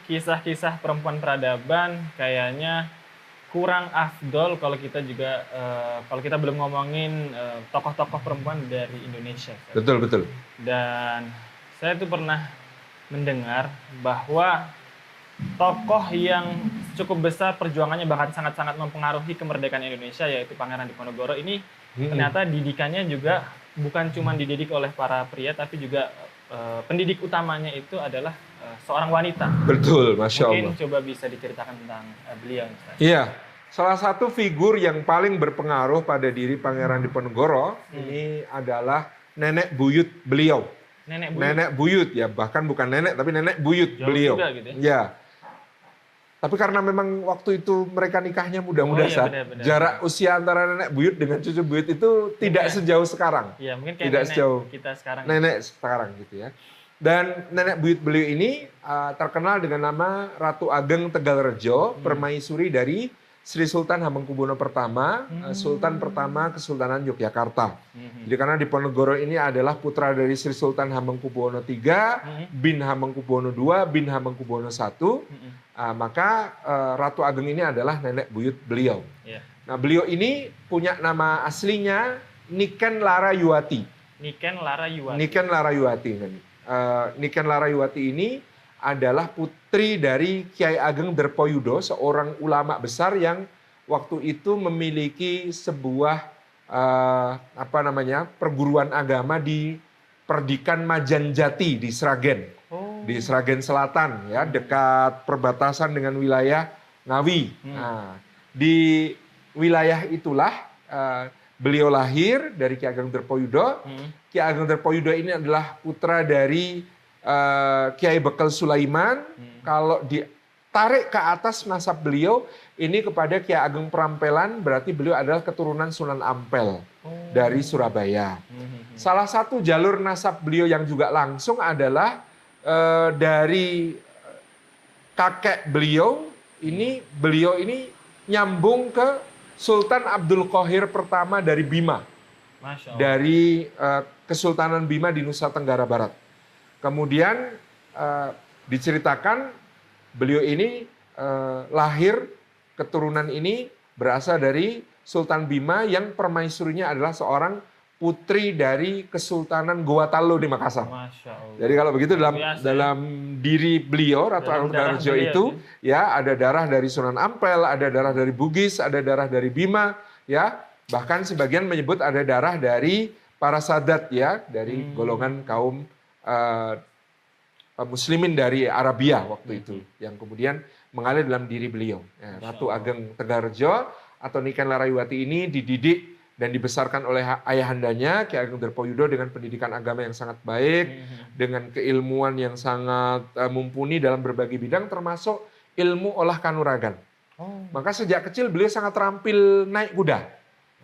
kisah-kisah perempuan peradaban kayaknya kurang afdol kalau kita juga kalau kita belum ngomongin tokoh-tokoh perempuan dari Indonesia. Betul, betul. Dan saya tuh pernah mendengar bahwa tokoh yang cukup besar perjuangannya bahkan sangat-sangat mempengaruhi kemerdekaan Indonesia yaitu Pangeran Diponegoro ini ternyata didikannya juga bukan cuma dididik oleh para pria tapi juga pendidik utamanya itu adalah seorang wanita. Betul, Masya Allah. Mungkin coba bisa diceritakan tentang beliau. Iya, salah satu figur yang paling berpengaruh pada diri Pangeran Diponegoro ini adalah nenek buyut beliau. Nenek buyut ya, bahkan bukan nenek tapi nenek buyut Jauh beliau. juga gitu ya. Tapi karena memang waktu itu mereka nikahnya muda-muda jarak usia antara nenek buyut dengan cucu buyut itu tidak sejauh sekarang. Iya, mungkin kayak tidak nenek sejauh kita sekarang. Nenek sekarang gitu ya. Dan nenek buyut beliau ini terkenal dengan nama Ratu Ageng Tegalrejo, permaisuri dari Sri Sultan Hamengkubuwono pertama, Sultan pertama Kesultanan Yogyakarta. Jadi karena Diponegoro ini adalah putra dari Sri Sultan Hamengkubuwono III, bin Hamengkubuwono II, bin Hamengkubuwono I, maka Ratu Ageng ini adalah nenek buyut beliau. Nah, beliau ini punya nama aslinya Niken Larayuwati. Niken Larayuwati. Niken Larayuwati. Niken Larayuwati ini adalah putri dari Kiai Ageng Derpoyudo, seorang ulama besar yang waktu itu memiliki sebuah perguruan agama di Perdikan Majanjati di Sragen. Di Sragen Selatan ya, dekat perbatasan dengan wilayah Ngawi. Nah, di wilayah itulah beliau lahir dari Ki Ageng Derpoyudo. Ki Ageng Derpoyudo ini adalah putra dari Kiai Bekal Sulaiman. Kalau ditarik ke atas nasab beliau ini kepada Ki Ageng Perampelan, berarti beliau adalah keturunan Sunan Ampel dari Surabaya. Salah satu jalur nasab beliau yang juga langsung adalah dari kakek beliau ini nyambung ke Sultan Abdul Qahir pertama dari Bima. Masya Allah. Dari Kesultanan Bima di Nusa Tenggara Barat. Kemudian diceritakan beliau ini lahir, keturunan ini berasal dari Sultan Bima yang permaisurinya adalah seorang putri dari Kesultanan Gowatalo di Makassar. Masya Allah. Jadi kalau begitu dalam diri beliau Ratu Ageng Tegalrejo itu ya ada darah dari Sunan Ampel, ada darah dari Bugis, ada darah dari Bima ya. Bahkan sebagian menyebut ada darah dari para sadat ya, dari golongan kaum muslimin dari Arabia waktu itu yang kemudian mengalir dalam diri beliau. Ya, Ratu Ageng Tegalrejo atau Niken Larayuwati ini dididik dan dibesarkan oleh ayahandanya Ki Ageng Derpoyudo dengan pendidikan agama yang sangat baik, dengan keilmuan yang sangat mumpuni dalam berbagai bidang termasuk ilmu olah kanuragan. Maka sejak kecil beliau sangat terampil naik kuda.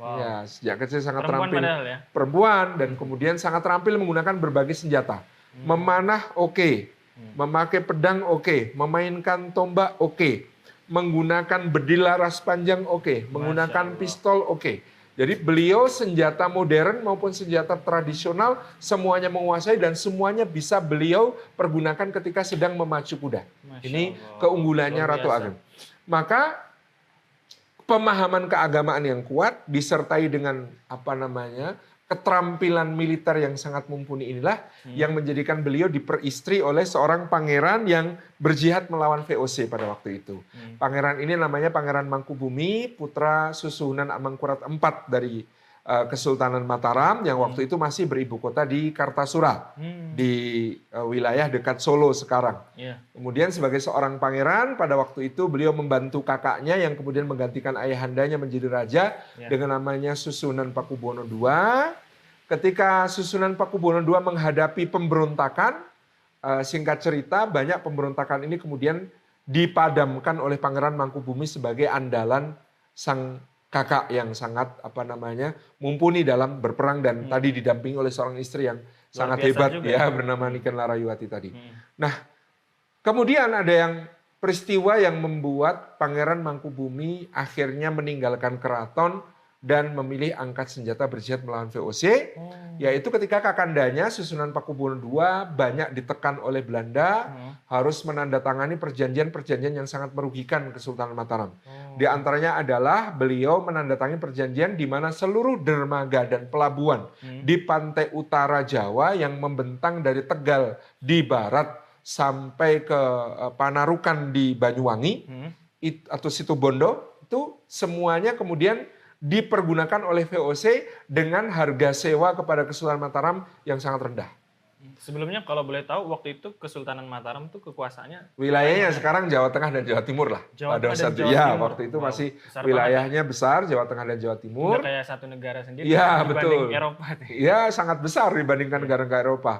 Wow. Ya, sejak kecil sangat Perempuan terampil padahal ya? perempuan dan kemudian sangat terampil menggunakan berbagai senjata. Memanah oke, memakai pedang oke, memainkan tombak oke, menggunakan bedil laras panjang oke, menggunakan pistol oke. Jadi beliau senjata modern maupun senjata tradisional semuanya menguasai dan semuanya bisa beliau pergunakan ketika sedang memacu kuda. Ini keunggulannya Ratu Ageng. Maka pemahaman keagamaan yang kuat disertai dengan keterampilan militer yang sangat mumpuni inilah yang menjadikan beliau diperistri oleh seorang pangeran yang berjihad melawan VOC pada waktu itu. Pangeran ini namanya Pangeran Mangkubumi, putra Susuhunan Amangkurat IV dari Kesultanan Mataram yang waktu itu masih beribu kota di Kartasura, di wilayah dekat Solo sekarang. Kemudian sebagai seorang pangeran pada waktu itu beliau membantu kakaknya yang kemudian menggantikan ayahandanya menjadi raja dengan namanya Susunan Pakubuwono II. Ketika Susunan Pakubuwono II menghadapi pemberontakan, singkat cerita banyak pemberontakan ini kemudian dipadamkan oleh Pangeran Mangkubumi sebagai andalan sang kakak yang sangat mumpuni dalam berperang dan tadi didampingi oleh seorang istri yang sangat hebat ya bernama Niken Larayuwati tadi. Nah, kemudian ada yang peristiwa yang membuat Pangeran Mangkubumi akhirnya meninggalkan keraton dan memilih angkat senjata berjihad melawan VOC, yaitu ketika Kakandanya Susunan Pakubuwono II banyak ditekan oleh Belanda, harus menandatangani perjanjian-perjanjian yang sangat merugikan Kesultanan Mataram. Di antaranya adalah beliau menandatangani perjanjian di mana seluruh dermaga dan pelabuhan di pantai utara Jawa yang membentang dari Tegal di barat sampai ke Panarukan di Banyuwangi atau Situbondo, itu semuanya kemudian dipergunakan oleh VOC dengan harga sewa kepada Kesultanan Mataram yang sangat rendah. Sebelumnya kalau boleh tahu waktu itu Kesultanan Mataram itu kekuasaannya wilayahnya sekarang Jawa Tengah dan Jawa Timur lah. Jawa Pada Tengah dan saat Jawa ya Timur. waktu itu Wow, masih besar wilayahnya besar Jawa Tengah dan Jawa Timur. Udah kayak satu negara sendiri Iya, dibanding betul. Eropa. Iya, sangat besar dibandingkan negara-negara Eropa.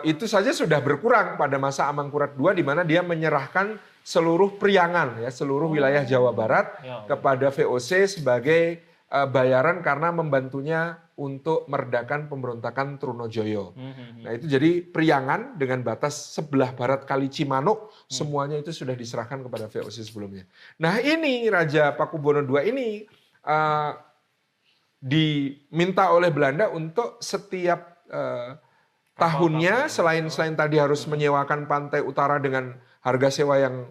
Itu saja sudah berkurang pada masa Amangkurat II di mana dia menyerahkan seluruh Priangan ya, seluruh wilayah Jawa Barat kepada VOC sebagai bayaran karena membantunya untuk meredakan pemberontakan Trunojoyo. Nah itu jadi Priangan dengan batas sebelah barat Kali Cimanuk, semuanya itu sudah diserahkan kepada VOC sebelumnya. Nah ini Raja Pakubuwono II ini diminta oleh Belanda untuk setiap tahunnya selain tadi harus menyewakan pantai utara dengan harga sewa yang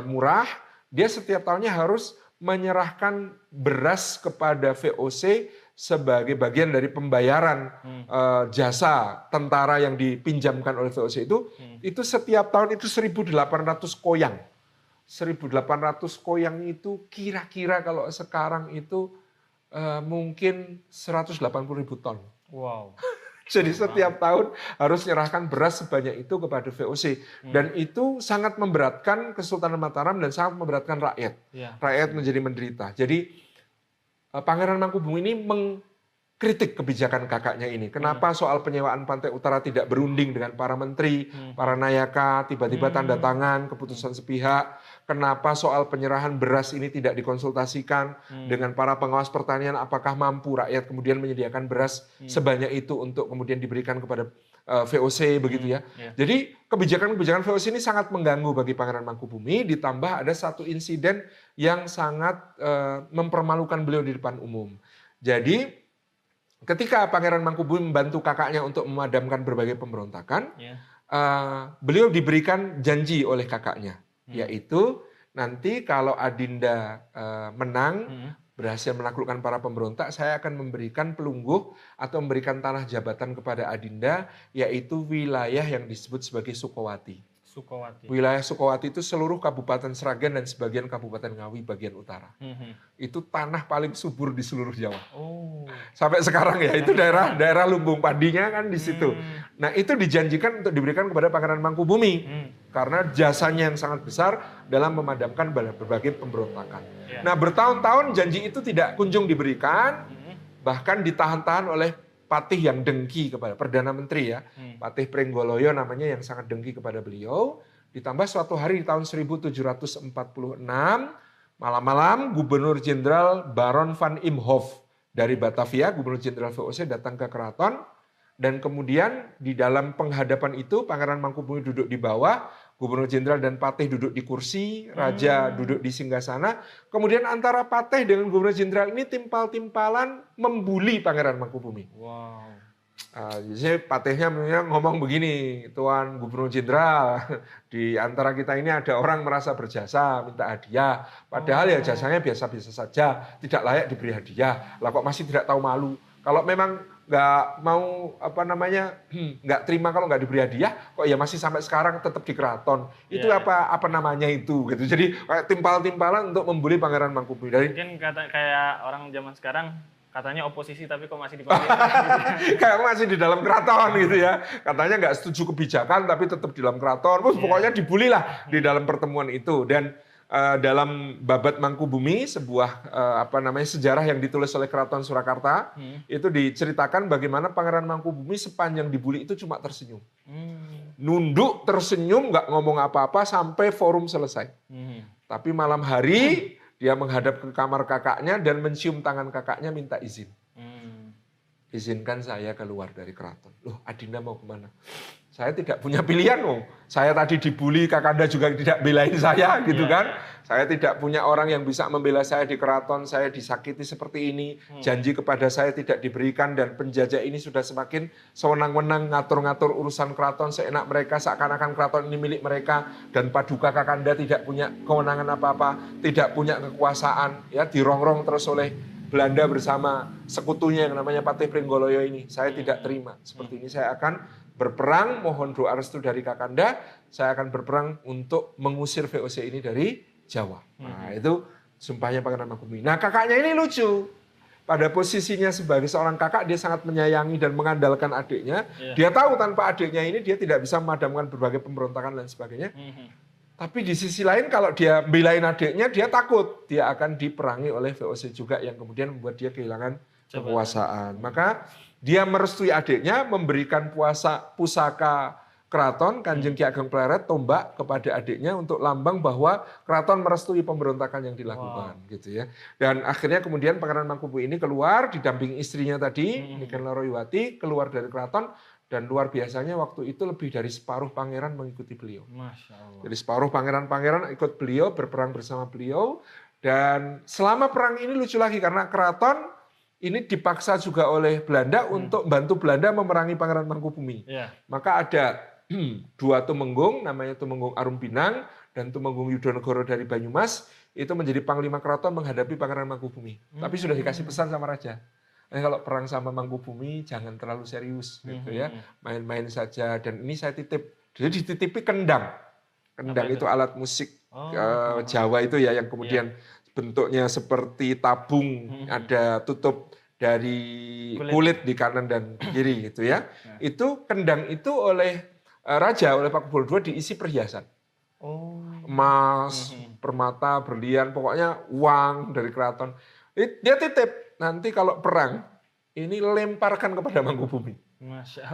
murah, dia setiap tahunnya harus menyerahkan beras kepada VOC sebagai bagian dari pembayaran jasa tentara yang dipinjamkan oleh VOC itu setiap tahun itu 1.800 koyang. 1.800 koyang itu kira-kira kalau sekarang itu mungkin 180.000 ton. Wow. Jadi setiap tahun harus menyerahkan beras sebanyak itu kepada VOC. Dan itu sangat memberatkan Kesultanan Mataram dan sangat memberatkan rakyat. Rakyat menjadi menderita. Jadi Pangeran Mangkubumi ini mengkritik kebijakan kakaknya ini. Kenapa soal penyewaan pantai utara tidak berunding dengan para menteri, para nayaka, tiba-tiba tanda tangan, keputusan sepihak. Kenapa soal penyerahan beras ini tidak dikonsultasikan dengan para pengawas pertanian, apakah mampu rakyat kemudian menyediakan beras sebanyak itu untuk kemudian diberikan kepada VOC begitu ya. Jadi kebijakan-kebijakan VOC ini sangat mengganggu bagi Pangeran Mangkubumi, ditambah ada satu insiden yang sangat mempermalukan beliau di depan umum. Jadi ketika Pangeran Mangkubumi membantu kakaknya untuk memadamkan berbagai pemberontakan, beliau diberikan janji oleh kakaknya, yaitu nanti kalau Adinda menang, berhasil menaklukkan para pemberontak, saya akan memberikan pelungguh atau memberikan tanah jabatan kepada Adinda, yaitu wilayah yang disebut sebagai Sukowati. Wilayah Sukowati itu seluruh Kabupaten Sragen dan sebagian Kabupaten Ngawi bagian utara. Itu tanah paling subur di seluruh Jawa. Sampai sekarang ya, itu daerah lumbung padinya kan di situ. Nah itu dijanjikan untuk diberikan kepada Pangeran Mangkubumi. Karena jasanya yang sangat besar dalam memadamkan berbagai pemberontakan. Nah bertahun-tahun janji itu tidak kunjung diberikan, bahkan ditahan-tahan oleh Patih yang dengki kepada Perdana Menteri ya. Patih Pringgoloyo namanya yang sangat dengki kepada beliau. Ditambah suatu hari di tahun 1746, malam-malam Gubernur Jenderal Baron van Imhoff dari Batavia, Gubernur Jenderal VOC datang ke keraton. Dan kemudian di dalam penghadapan itu Pangeran Mangkubumi duduk di bawah, Gubernur Jenderal dan Patih duduk di kursi, Raja duduk di singgasana. Kemudian antara Patih dengan Gubernur Jenderal ini timpal-timpalan membuli Pangeran Mangkubumi. Jadi Patihnya ngomong begini, Tuan Gubernur Jenderal, di antara kita ini ada orang merasa berjasa, minta hadiah. Padahal ya jasanya biasa-biasa saja, tidak layak diberi hadiah. Lah kok masih tidak tahu malu. Kalau memang nggak mau nggak terima kalau nggak diberi hadiah, kok ya masih sampai sekarang tetap di keraton. Itu apa namanya itu gitu. Jadi kayak timpal-timpalan untuk membuli Pangeran Mangkubumi. Mungkin kayak orang zaman sekarang katanya oposisi tapi kok masih di pemerintahan. Kayak masih di dalam keraton gitu ya. Katanya nggak setuju kebijakan tapi tetap di dalam keraton. Pokoknya dibully lah di dalam pertemuan itu. Dan dalam Babat Mangkubumi, sebuah sejarah yang ditulis oleh Keraton Surakarta, itu diceritakan bagaimana Pangeran Mangkubumi sepanjang dibully itu cuma tersenyum. Nunduk, tersenyum, nggak ngomong apa-apa sampai forum selesai. Tapi malam hari dia menghadap ke kamar kakaknya dan mencium tangan kakaknya minta izin. Izinkan saya keluar dari keraton. Loh, Adinda mau kemana? Saya tidak punya pilihan, Saya tadi dibully, Kakanda juga tidak belain saya, gitu kan. Saya tidak punya orang yang bisa membela saya di keraton, saya disakiti seperti ini, janji kepada saya tidak diberikan, dan penjajah ini sudah semakin sewenang-wenang ngatur-ngatur urusan keraton seenak mereka, seakan-akan keraton ini milik mereka, dan Paduka Kakanda tidak punya kewenangan apa-apa, tidak punya kekuasaan, ya dirongrong terus oleh Belanda bersama sekutunya yang namanya Patih Pringgoloyo ini. Saya tidak terima. Seperti ini saya akan berperang, mohon doa restu dari Kakanda, saya akan berperang untuk mengusir VOC ini dari Jawa. Nah, itu sumpahnya Pangeran Mangkubumi. Nah, kakaknya ini lucu. Pada posisinya sebagai seorang kakak, dia sangat menyayangi dan mengandalkan adiknya. Dia tahu tanpa adiknya ini dia tidak bisa memadamkan berbagai pemberontakan dan sebagainya. Tapi di sisi lain kalau dia belain adiknya, dia takut dia akan diperangi oleh VOC juga yang kemudian membuat dia kehilangan kekuasaan. Maka dia merestui adiknya, memberikan pusaka keraton Kanjeng Ki Ageng Pleret, tombak kepada adiknya untuk lambang bahwa keraton merestui pemberontakan yang dilakukan, gitu ya. Dan akhirnya kemudian Pangeran Mangkubumi ini keluar didampingi istrinya tadi, Niken Loroywati, keluar dari keraton, dan luar biasanya waktu itu lebih dari separuh pangeran mengikuti beliau. Masya Allah. Jadi separuh pangeran-pangeran ikut beliau, berperang bersama beliau, dan selama perang ini lucu lagi karena keraton ini dipaksa juga oleh Belanda untuk bantu Belanda memerangi Pangeran Mangkubumi. Maka ada dua tumenggung, namanya Tumenggung Arum Pinang dan Tumenggung Yudonegoro dari Banyumas, itu menjadi panglima keraton menghadapi Pangeran Mangkubumi. Tapi sudah dikasih pesan sama raja. Kalau perang sama Mangkubumi jangan terlalu serius, gitu ya, main-main saja. Dan ini saya titip, jadi dititipi kendang. Kendang itu alat musik Jawa itu ya, yang kemudian bentuknya seperti tabung, ada tutup dari kulit di kanan dan kiri, gitu ya. Itu kendang itu oleh raja, oleh Pak Kubul II diisi perhiasan. Emas, permata, berlian, pokoknya uang dari keraton. Dia titip, nanti kalau perang, ini lemparkan kepada Mangkubumi.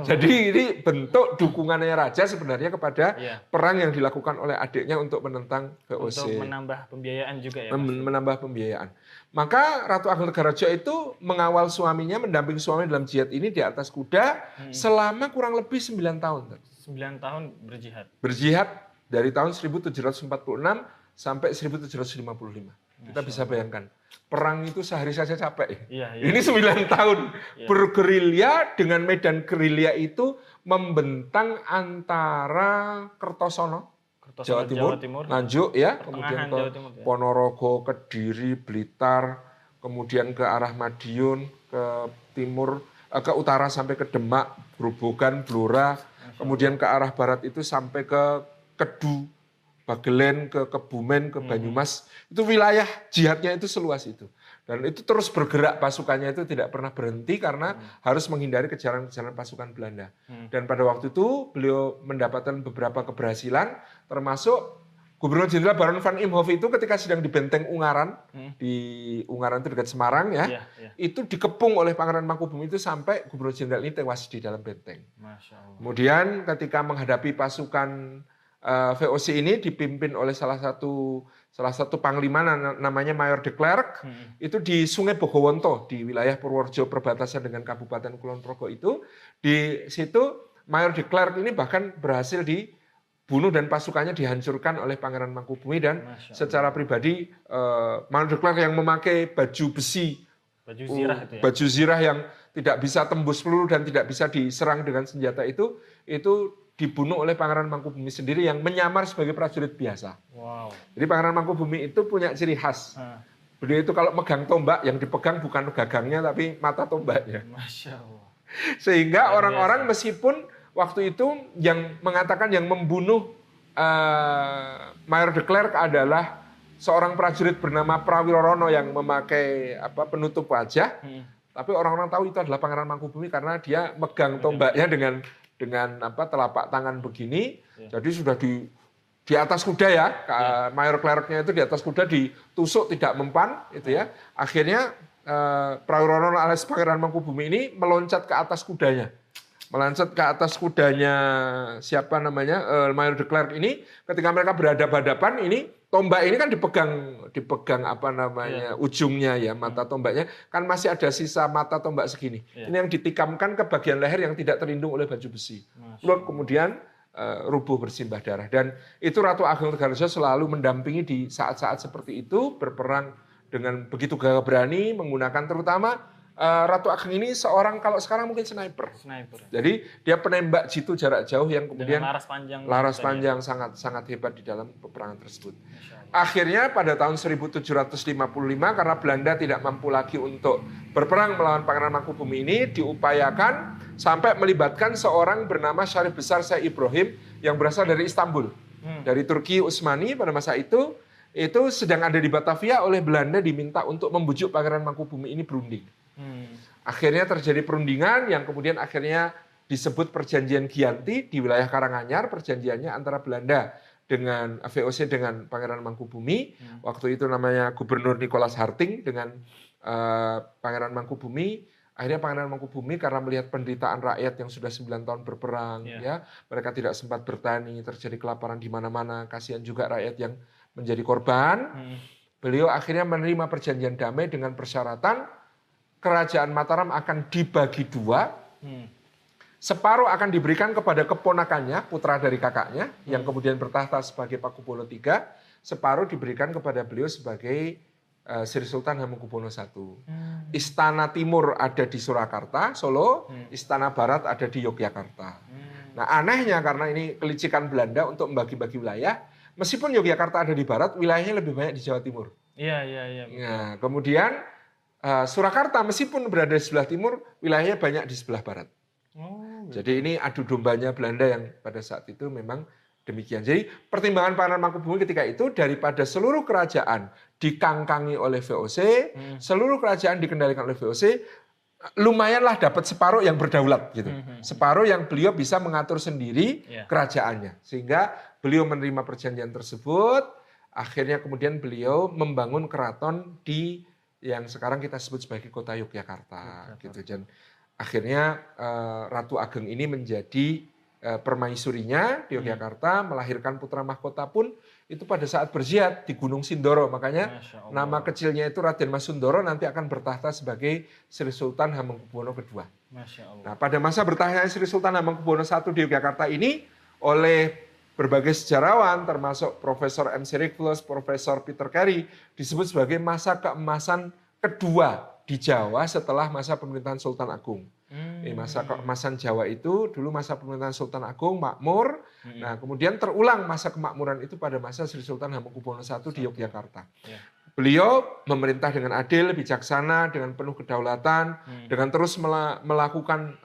Jadi ini bentuk dukungannya raja sebenarnya kepada perang yang dilakukan oleh adiknya untuk menentang VOC. Untuk menambah pembiayaan juga ya, Mas? Menambah pembiayaan. Maka Ratu Ageng Negarajo itu mengawal suaminya, mendampingi suami dalam jihad ini di atas kuda selama kurang lebih 9 tahun. 9 tahun berjihad. Berjihad dari tahun 1746 sampai 1755. Kita bisa bayangkan. Perang itu sehari saja capek. Ini 9 tahun bergerilya, dengan medan gerilya itu membentang antara Kertosono, Jawa Timur, Nganjuk ya, kemudian ke Ponorogo, Kediri, Blitar, kemudian ke arah Madiun, ke timur, ke utara sampai ke Demak, Grobogan, Blora, kemudian ke arah barat itu sampai ke Kedu, Bagelen, ke Kebumen, ke Banyumas. Itu wilayah jihadnya itu seluas itu. Dan itu terus bergerak, pasukannya itu tidak pernah berhenti karena harus menghindari kejaran-kejaran pasukan Belanda. Dan pada waktu itu beliau mendapatkan beberapa keberhasilan, termasuk Gubernur Jenderal Baron van Imhoff itu ketika sedang di Benteng Ungaran, di Ungaran itu dekat Semarang ya, itu dikepung oleh Pangeran Mangkubumi itu sampai Gubernur Jenderal ini tewas di dalam benteng. Kemudian ketika menghadapi pasukan VOC ini dipimpin oleh salah satu panglima namanya Mayor de Klerk, itu di Sungai Bogowonto di wilayah Purworejo perbatasan dengan Kabupaten Kulon Progo itu. Di situ Mayor de Klerk ini bahkan berhasil dibunuh dan pasukannya dihancurkan oleh Pangeran Mangkubumi, dan secara pribadi Mayor de Klerk yang memakai baju besi, baju zirah yang tidak bisa tembus peluru dan tidak bisa diserang dengan senjata itu dibunuh oleh Pangeran Mangkubumi sendiri yang menyamar sebagai prajurit biasa. Jadi Pangeran Mangkubumi itu punya ciri khas. Beliau itu kalau megang tombak, yang dipegang bukan gagangnya tapi mata tombaknya. Sehingga orang-orang meskipun waktu itu yang mengatakan yang membunuh Mayor de Klerk adalah seorang prajurit bernama Prawirorono yang memakai penutup wajah, tapi orang-orang tahu itu adalah Pangeran Mangkubumi karena dia megang tombaknya dengan telapak tangan begini. Jadi sudah di atas kuda ya, Mayor Klerknya itu di atas kuda ditusuk tidak mempan itu ya. Akhirnya Prawirorono alias Pangeran Mangkubumi ini meloncat ke atas kudanya. Siapa namanya? Mayor de Klerk ini, ketika mereka berhadapan-hadapan ini, tombak ini kan dipegang ujungnya ya, mata tombaknya kan masih ada sisa mata tombak segini. Ini yang ditikamkan ke bagian leher yang tidak terlindung oleh baju besi. Lalu kemudian rubuh bersimbah darah. Dan itu Ratu Ageng Tegarrejo selalu mendampingi di saat-saat seperti itu, berperang dengan begitu gagah berani, menggunakan terutama Ratu Ageng ini seorang kalau sekarang mungkin sniper. Jadi dia penembak jitu jarak jauh yang kemudian laras panjang sangat hebat di dalam peperangan tersebut. Akhirnya pada tahun 1755 karena Belanda tidak mampu lagi untuk berperang melawan Pangeran Mangkubumi ini, diupayakan sampai melibatkan seorang bernama Syarif Besar Syekh Ibrahim yang berasal dari Istanbul, dari Turki Utsmani pada masa itu sedang ada di Batavia. Oleh Belanda diminta untuk membujuk Pangeran Mangkubumi ini berunding. Akhirnya terjadi perundingan yang kemudian akhirnya disebut Perjanjian Giyanti di wilayah Karanganyar. Perjanjiannya antara Belanda dengan VOC dengan Pangeran Mangkubumi. Waktu itu namanya Gubernur Nicholas Harting dengan Pangeran Mangkubumi. Akhirnya Pangeran Mangkubumi karena melihat penderitaan rakyat yang sudah 9 tahun berperang, ya, mereka tidak sempat bertani, terjadi kelaparan di mana-mana, kasihan juga rakyat yang menjadi korban. Beliau akhirnya menerima perjanjian damai dengan persyaratan Kerajaan Mataram akan dibagi 2. Separuh akan diberikan kepada keponakannya, putra dari kakaknya, yang kemudian bertahta sebagai Pakubuwono III. Separuh diberikan kepada beliau sebagai Sri Sultan Hamengkubuwono I. Istana Timur ada di Surakarta, Solo. Istana Barat ada di Yogyakarta. Nah, anehnya karena ini kelicikan Belanda untuk membagi-bagi wilayah, meskipun Yogyakarta ada di Barat, wilayahnya lebih banyak di Jawa Timur. Iya. Nah, kemudian Surakarta meskipun berada di sebelah timur, wilayahnya banyak di sebelah barat. Jadi ini adu dombanya Belanda yang pada saat itu memang demikian. Jadi pertimbangan Pangeran Mangkubumi ketika itu daripada seluruh kerajaan dikangkangi oleh VOC, seluruh kerajaan dikendalikan oleh VOC, lumayanlah dapat separuh yang berdaulat gitu. Separuh yang beliau bisa mengatur sendiri kerajaannya. Sehingga beliau menerima perjanjian tersebut, akhirnya kemudian beliau membangun keraton di yang sekarang kita sebut sebagai kota Yogyakarta. Gitu. Dan akhirnya Ratu Ageng ini menjadi permaisurinya di Yogyakarta, melahirkan putra mahkota pun itu pada saat berjihad di Gunung Sindoro. Makanya nama kecilnya itu Raden Mas Sundoro nanti akan bertahta sebagai Sri Sultan Hamengkubuwono II. Nah, pada masa bertahtanya Sri Sultan Hamengkubuwono I di Yogyakarta ini oleh berbagai sejarawan termasuk Profesor M. Siricklus, Profesor Peter Carey disebut sebagai masa keemasan kedua di Jawa setelah masa pemerintahan Sultan Agung. Masa keemasan Jawa itu dulu masa pemerintahan Sultan Agung makmur. Nah, kemudian terulang masa kemakmuran itu pada masa Sri Sultan Hamengkubuwono I di Yogyakarta. Beliau memerintah dengan adil, bijaksana, dengan penuh kedaulatan, dengan terus melakukan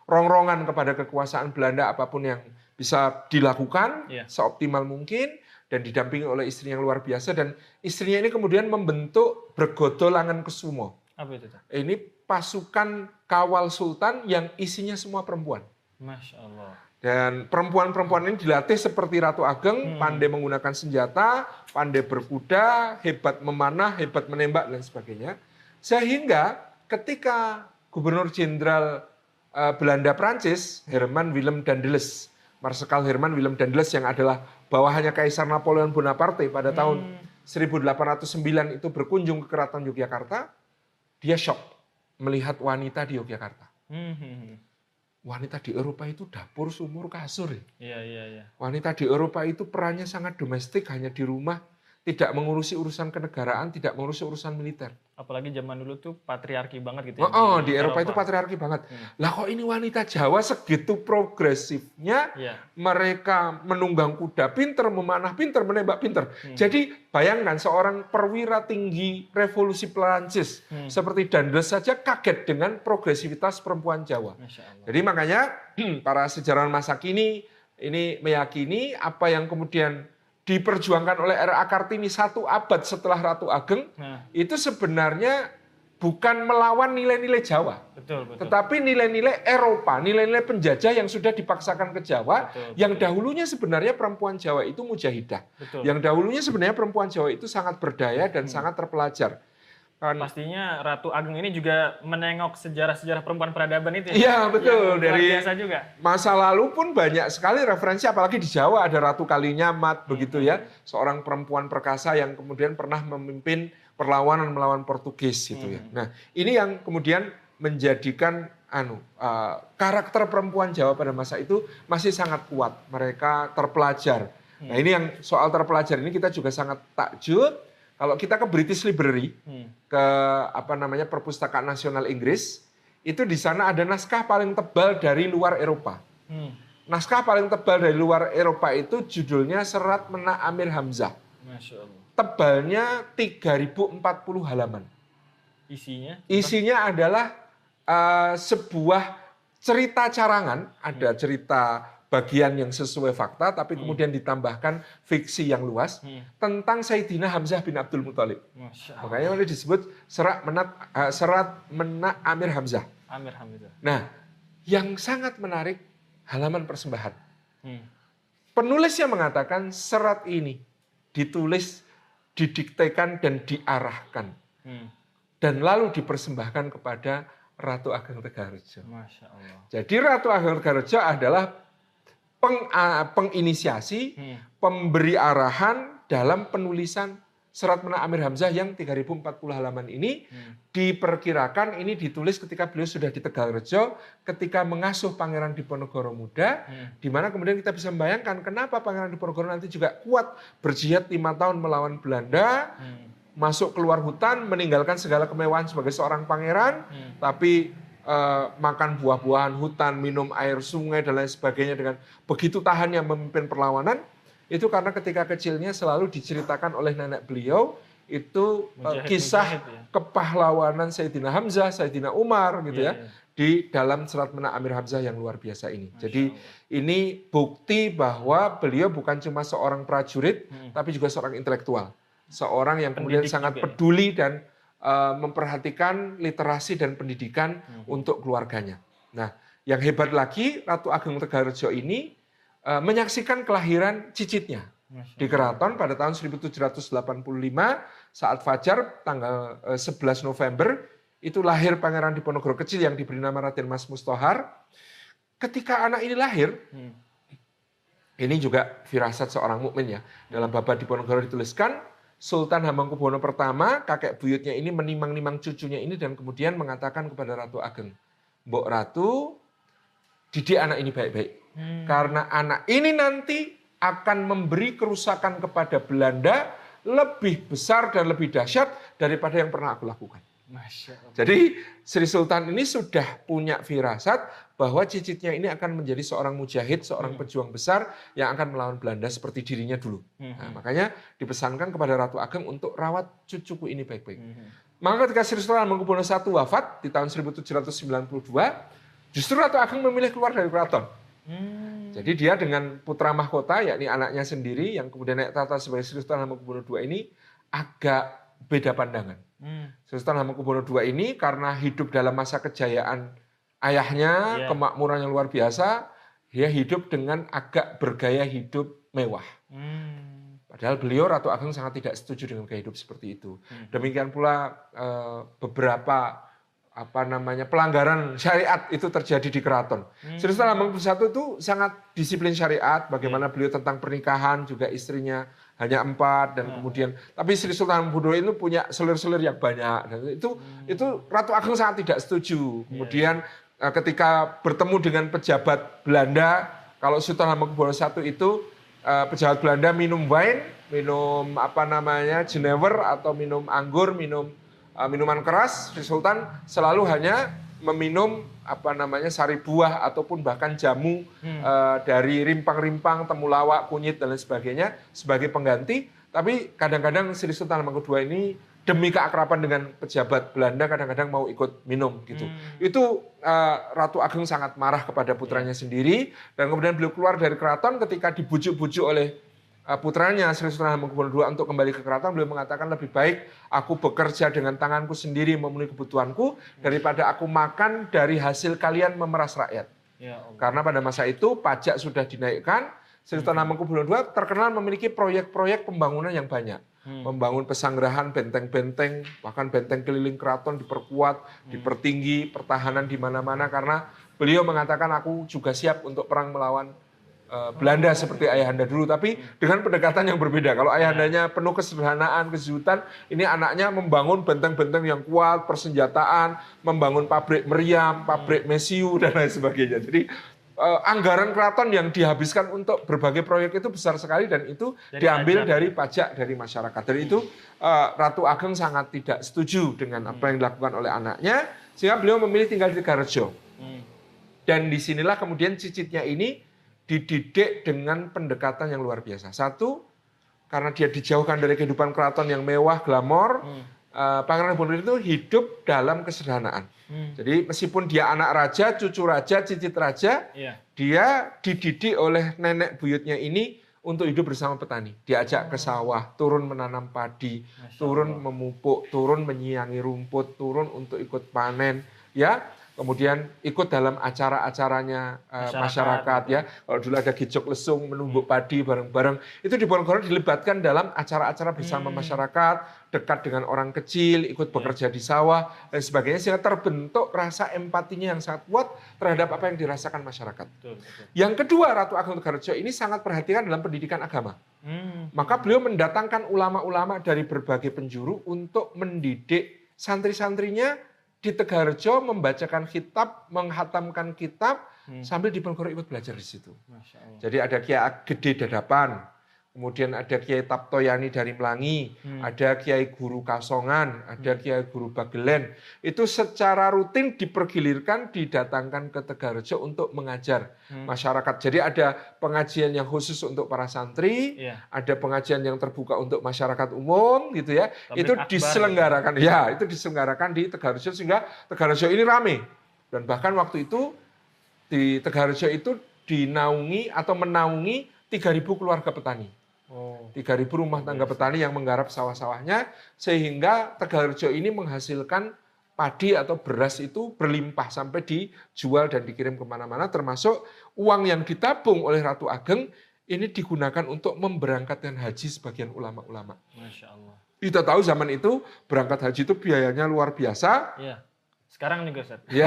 rongrongan kepada kekuasaan Belanda apapun yang bisa dilakukan seoptimal mungkin, dan didampingi oleh istri yang luar biasa. Dan istrinya ini kemudian membentuk Bregodo Langenkusumo. Apa itu? Ini pasukan kawal sultan yang isinya semua perempuan. Masya Allah. Dan perempuan-perempuan ini dilatih seperti Ratu Ageng, pandai menggunakan senjata, pandai berkuda, hebat memanah, hebat menembak, dan sebagainya. Sehingga ketika Gubernur Jenderal Belanda Prancis, Herman Willem Daendels, Marsekal Herman Willem Daendels yang adalah bawahannya Kaisar Napoleon Bonaparte pada tahun 1809 itu berkunjung ke Keraton Yogyakarta, dia shock melihat wanita di Yogyakarta. Wanita di Eropa itu dapur, sumur, kasur. Wanita di Eropa itu perannya sangat domestik, hanya di rumah, tidak mengurusi urusan kenegaraan, tidak mengurusi urusan militer. Apalagi zaman dulu tuh patriarki banget gitu. Di Eropa itu patriarki banget. Lah kok ini wanita Jawa segitu progresifnya, mereka menunggang kuda pinter, memanah pinter, menembak pinter. Jadi bayangkan seorang perwira tinggi revolusi Perancis seperti Daendels saja kaget dengan progresivitas perempuan Jawa. Jadi makanya para sejarawan masa kini ini meyakini apa yang kemudian diperjuangkan oleh R.A. Kartini 1 abad setelah Ratu Ageng, itu sebenarnya bukan melawan nilai-nilai Jawa. Tetapi nilai-nilai Eropa, nilai-nilai penjajah yang sudah dipaksakan ke Jawa, yang dahulunya sebenarnya perempuan Jawa itu mujahidah. Yang dahulunya sebenarnya perempuan Jawa itu sangat berdaya dan sangat terpelajar. Pastinya Ratu Ageng ini juga menengok sejarah-sejarah perempuan peradaban itu. Iya, betul. Dari biasa juga. Masa lalu pun banyak sekali referensi, apalagi di Jawa ada Ratu Kalinyamat, begitu ya. Seorang perempuan perkasa yang kemudian pernah memimpin perlawanan melawan Portugis gitu ya. Nah, ini yang kemudian menjadikan karakter perempuan Jawa pada masa itu masih sangat kuat. Mereka terpelajar. Nah ini yang soal terpelajar ini kita juga sangat takjub. Kalau kita ke British Library, ke Perpustakaan Nasional Inggris, itu di sana ada naskah paling tebal dari luar Eropa. Naskah paling tebal dari luar Eropa itu judulnya Serat Menak Amir Hamzah. Masya Allah. Tebalnya 3040 halaman. Isinya adalah sebuah cerita carangan, ada cerita bagian yang sesuai fakta, tapi kemudian ditambahkan fiksi yang luas tentang Sayyidina Hamzah bin Abdul Muthalib. Makanya ini disebut Serat Menak Amir Hamzah. Nah, yang sangat menarik halaman persembahan. Penulisnya mengatakan serat ini ditulis, didiktekan dan diarahkan, dan lalu dipersembahkan kepada Ratu Ageng Tegarejo. Masya Allah. Jadi Ratu Ageng Tegarejo adalah penginisiasi, pemberi arahan dalam penulisan Serat Menak Amir Hamzah yang 3040 halaman ini. Diperkirakan ini ditulis ketika beliau sudah di Tegalrejo, ketika mengasuh Pangeran Diponegoro Muda, di mana kemudian kita bisa membayangkan kenapa Pangeran Diponegoro nanti juga kuat berjihad 5 tahun melawan Belanda, masuk keluar hutan, meninggalkan segala kemewahan sebagai seorang pangeran, tapi makan buah-buahan hutan, minum air sungai dan lain sebagainya dengan begitu tahannya memimpin perlawanan. Itu karena ketika kecilnya selalu diceritakan oleh nenek beliau itu kisah kepahlawanan Sayyidina Hamzah, Sayyidina Umar gitu ya, di dalam Serat Menak Amir Hamzah yang luar biasa ini. Jadi ini bukti bahwa beliau bukan cuma seorang prajurit, tapi juga seorang intelektual. Seorang yang kemudian sangat peduli dan memperhatikan literasi dan pendidikan untuk keluarganya. Nah, yang hebat lagi, Ratu Ageng Tegarejo ini menyaksikan kelahiran cicitnya di keraton pada tahun 1785 saat fajar tanggal 11 November itu lahir Pangeran Diponegoro kecil yang diberi nama Raden Mas Mustohar. Ketika anak ini lahir, ini juga firasat seorang mukmin ya. Dalam Babad Diponegoro dituliskan Sultan Hamengkubuwono pertama, kakek buyutnya ini menimang-nimang cucunya ini dan kemudian mengatakan kepada Ratu Ageng, Mbok Ratu, didik anak ini baik-baik. Karena anak ini nanti akan memberi kerusakan kepada Belanda lebih besar dan lebih dahsyat daripada yang pernah aku lakukan. Jadi Sri Sultan ini sudah punya firasat bahwa cicitnya ini akan menjadi seorang mujahid, seorang pejuang besar yang akan melawan Belanda seperti dirinya dulu. Nah, makanya dipesankan kepada Ratu Ageng untuk rawat cucuku ini baik-baik. Maka ketika Sri Sultan Hamengkubuwono I wafat di tahun 1792, justru Ratu Ageng memilih keluar dari keraton. Jadi dia dengan putra mahkota, yakni anaknya sendiri yang kemudian naik tahta sebagai Sri Sultan Hamengkubuwono II ini agak beda pandangan. Sri Sultan Hamengkubuwono II ini karena hidup dalam masa kejayaan ayahnya, kemakmuran yang luar biasa, dia hidup dengan agak bergaya hidup mewah. Padahal beliau Ratu Ageng sangat tidak setuju dengan gaya hidup seperti itu. Demikian pula beberapa pelanggaran syariat itu terjadi di keraton. Sri Sultan Hamengkubuwono I itu sangat disiplin syariat, bagaimana beliau tentang pernikahan, juga istrinya hanya 4 dan kemudian tapi Sri Sultan Hamengkubuwono itu punya selir-selir yang banyak dan itu Ratu Ageng sangat tidak setuju. Kemudian ketika bertemu dengan pejabat Belanda, kalau Sultan Hamengkubuwono I itu pejabat Belanda minum wine, minum jenever atau minum anggur, minum minuman keras, Sri Sultan selalu hanya meminum sari buah ataupun bahkan jamu dari rimpang-rimpang, temulawak, kunyit dan lain sebagainya sebagai pengganti. Tapi kadang-kadang Sri Sultan Hamengkubuwono ini demi keakraban dengan pejabat Belanda kadang-kadang mau ikut minum gitu. Itu Ratu Ageng sangat marah kepada putranya sendiri dan kemudian beliau keluar dari keraton ketika dibujuk-bujuk oleh putranya Sri Sultan Hamengkubuwono II untuk kembali ke keraton. Beliau mengatakan lebih baik aku bekerja dengan tanganku sendiri memenuhi kebutuhanku daripada aku makan dari hasil kalian memeras rakyat. Karena pada masa itu pajak sudah dinaikkan. Sri Sultan Hamengkubuwono II terkenal memiliki proyek-proyek pembangunan yang banyak. Membangun pesanggerahan, benteng-benteng, bahkan benteng keliling keraton diperkuat, dipertinggi, pertahanan di mana-mana karena beliau mengatakan aku juga siap untuk perang melawan Belanda seperti ayahanda dulu, tapi dengan pendekatan yang berbeda. Kalau ayahandanya penuh kesederhanaan, kejutan, ini anaknya membangun benteng-benteng yang kuat, persenjataan, membangun pabrik meriam, pabrik mesiu, dan lain sebagainya. Jadi anggaran keraton yang dihabiskan untuk berbagai proyek itu besar sekali, dan itu diambil dari pajak dari masyarakat. Dan itu Ratu Ageng sangat tidak setuju dengan apa yang dilakukan oleh anaknya, sehingga beliau memilih tinggal di Tegalrejo. Dan disinilah kemudian Cicitnya ini dididik dengan pendekatan yang luar biasa. Satu, karena dia dijauhkan dari kehidupan keraton yang mewah, glamor, Pangeran Diponegoro itu hidup dalam kesederhanaan. Jadi meskipun dia anak raja, cucu raja, cicit raja, dia dididik oleh nenek buyutnya ini untuk hidup bersama petani. Diajak ke sawah, turun menanam padi, turun memupuk, turun menyiangi rumput, turun untuk ikut panen, ya. Kemudian ikut dalam acara-acaranya masyarakat, ya. Kalau dulu ada gejok lesung, menumbuk padi bareng-bareng, itu di Diponegoro dilibatkan dalam acara-acara bersama masyarakat, dekat dengan orang kecil, ikut bekerja di sawah, dan sebagainya, sehingga terbentuk rasa empatinya yang sangat kuat terhadap apa yang dirasakan masyarakat. Yang kedua, Ratu Ageng Tegalrejo ini sangat perhatikan dalam pendidikan agama. Maka beliau mendatangkan ulama-ulama dari berbagai penjuru untuk mendidik santri-santrinya di Tegalrejo, membacakan kitab, menghatamkan kitab, sambil di Diponegoro ikut belajar di situ. Jadi ada Kiai Gede Dadapan, kemudian ada Kiai Taptoyani dari Melangi, ada Kiai Guru Kasongan, ada Kiai Guru Bagelen. Itu secara rutin dipergilirkan, didatangkan ke Tegalrejo untuk mengajar masyarakat. Jadi ada pengajian yang khusus untuk para santri, ada pengajian yang terbuka untuk masyarakat umum, gitu ya. Itu diselenggarakan, ya, itu diselenggarakan di Tegalrejo, sehingga Tegalrejo ini ramai. Dan bahkan waktu itu di Tegalrejo itu dinaungi atau menaungi 3.000 keluarga petani. 3.000 rumah tangga petani yang menggarap sawah-sawahnya, sehingga Tegalrejo ini menghasilkan padi atau beras itu berlimpah sampai dijual dan dikirim kemana-mana, termasuk uang yang ditabung oleh Ratu Ageng ini digunakan untuk memberangkatkan haji sebagian ulama-ulama. Masya Allah. Kita tahu zaman itu berangkat haji itu biayanya luar biasa. Iya. Sekarang nih Ustaz. Ya.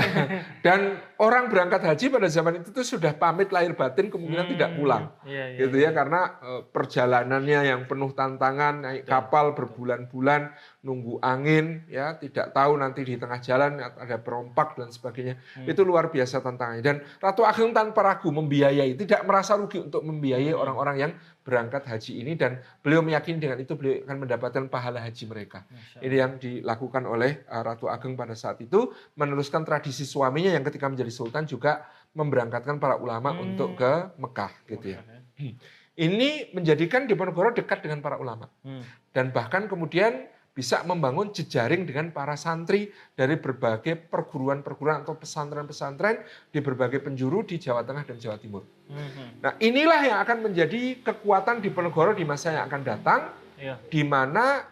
Dan orang berangkat haji pada zaman itu tuh sudah pamit lahir batin, kemungkinan tidak pulang. Gitu ya, karena perjalanannya yang penuh tantangan, naik kapal berbulan-bulan, nunggu angin, ya, tidak tahu nanti di tengah jalan ada perompak dan sebagainya. Itu luar biasa tantangannya. Dan Ratu Ageng tanpa ragu membiayai, tidak merasa rugi untuk membiayai orang-orang yang berangkat haji ini, dan beliau meyakini dengan itu beliau akan mendapatkan pahala haji mereka. Ini yang dilakukan oleh Ratu Ageng pada saat itu, meneruskan tradisi suaminya yang ketika menjadi sultan juga memberangkatkan para ulama untuk ke Mekah, gitu ya. Ini menjadikan Diponegoro dekat dengan para ulama. Dan bahkan kemudian bisa membangun jejaring dengan para santri dari berbagai perguruan-perguruan atau pesantren-pesantren di berbagai penjuru di Jawa Tengah dan Jawa Timur. Nah, inilah yang akan menjadi kekuatan Diponegoro di masa yang akan datang, di mana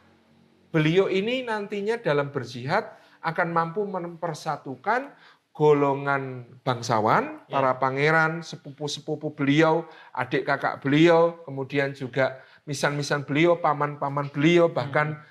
beliau ini nantinya dalam berjihad akan mampu mempersatukan golongan bangsawan, para pangeran, sepupu-sepupu beliau, adik kakak beliau, kemudian juga misan-misan beliau, paman-paman beliau, bahkan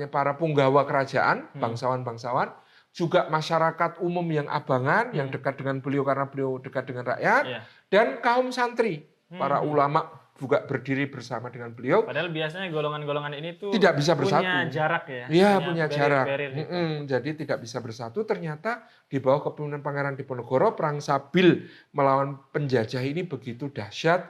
para punggawa kerajaan, bangsawan-bangsawan, juga masyarakat umum yang abangan, yang dekat dengan beliau karena beliau dekat dengan rakyat, dan kaum santri, para ulama juga berdiri bersama dengan beliau. Padahal biasanya golongan-golongan ini tuh tidak bisa bersatu. Punya jarak ya. Iya, punya jarak. Gitu. Jadi tidak bisa bersatu. Ternyata di bawah kepemimpinan Pangeran Diponegoro, perang Sabil melawan penjajah ini begitu dahsyat,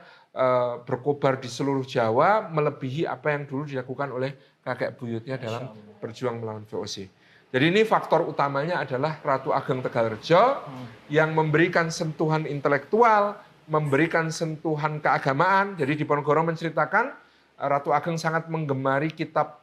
berkobar di seluruh Jawa, melebihi apa yang dulu dilakukan oleh kakek buyutnya dalam berjuang melawan VOC. Jadi ini faktor utamanya adalah Ratu Ageng Tegalrejo yang memberikan sentuhan intelektual, memberikan sentuhan keagamaan. Jadi Diponegoro menceritakan Ratu Ageng sangat menggemari kitab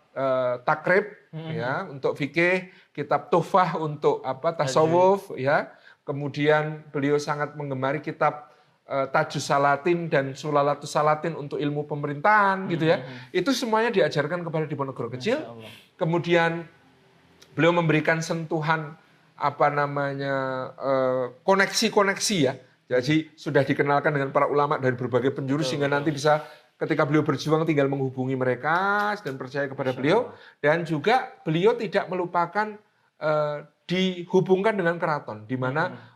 takrib, ya, untuk fikih, kitab tuhfah untuk tasawuf, ya. Kemudian beliau sangat menggemari kitab Tajus Salatin dan Sulalatus Salatin untuk ilmu pemerintahan, gitu ya. Itu semuanya diajarkan kepada Diponegoro kecil. Kemudian beliau memberikan sentuhan koneksi-koneksi, ya. Jadi sudah dikenalkan dengan para ulama dari berbagai penjuru, sehingga nanti bisa ketika beliau berjuang tinggal menghubungi mereka dan percaya kepada beliau. Dan juga beliau tidak melupakan dihubungkan dengan keraton, di mana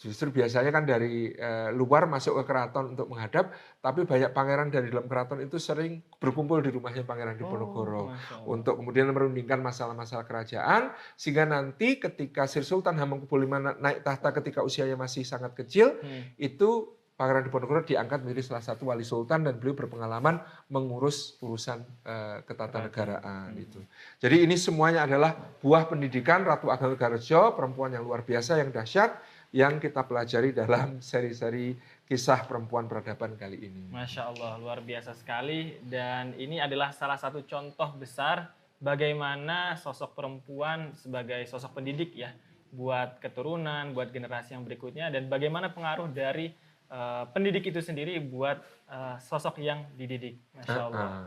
Justru biasanya kan dari luar masuk ke keraton untuk menghadap, tapi banyak pangeran dari dalam keraton itu sering berkumpul di rumahnya Pangeran Oh, Diponegoro Masya Allah. untuk kemudian merundingkan masalah-masalah kerajaan, sehingga nanti ketika Sri Sultan Hamengkubuwono naik tahta ketika usianya masih sangat kecil, Hmm. itu Pangeran Diponegoro diangkat menjadi salah satu wali sultan dan beliau berpengalaman mengurus urusan ketatanegaraan itu. Jadi ini semuanya adalah buah pendidikan Ratu Ageng Garejo, perempuan yang luar biasa, yang dahsyat, yang kita pelajari dalam seri-seri kisah perempuan peradaban kali ini. Masya Allah, luar biasa sekali. Dan ini adalah salah satu contoh besar bagaimana sosok perempuan sebagai sosok pendidik ya, buat keturunan, buat generasi yang berikutnya, dan bagaimana pengaruh dari pendidik itu sendiri buat sosok yang dididik. Masya Allah.